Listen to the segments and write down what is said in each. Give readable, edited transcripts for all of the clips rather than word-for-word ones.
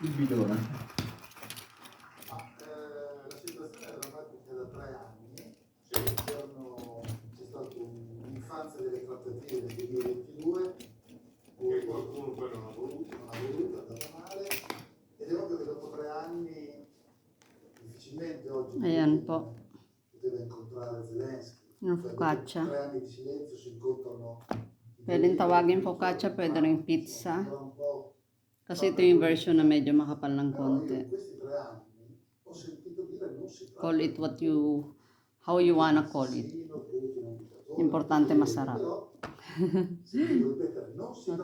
Il bidone. La situazione è drammatica da 3 anni, c'è stata un'infanzia delle trattative nel 2022, che qualcuno poi non ha voluto, è andata male, ed è ovvio che dopo 3 anni difficilmente oggi Ayan po. poteva incontrare Zelensky. Yung Dopo focaccia. 3 anni di silenzio si incontrano. Pwedeng tawagin focaccia, pwede rin pizza. Kasi ito yung version na medyo makapal ng konti. Call it what you, how you wanna call it. Importante masarap.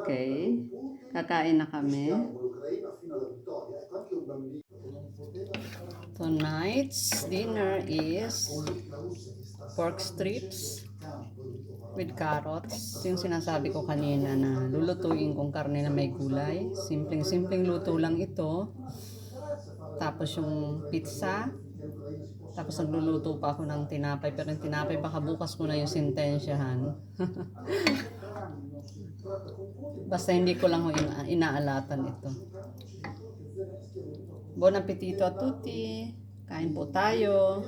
Okay, kakain na kami. Tonight's dinner is pork strips with carrots. Yung sinasabi ko kanina na lulutuin kong karne na may gulay. Simpleng luto lang ito. Tapos yung pizza. Tapos nagluluto pa ako ng tinapay. Pero yung tinapay baka bukas ko na yung sintensyahan. Basta hindi ko lang inaalatan ito. Buon appetito a tutti. Kain po tayo.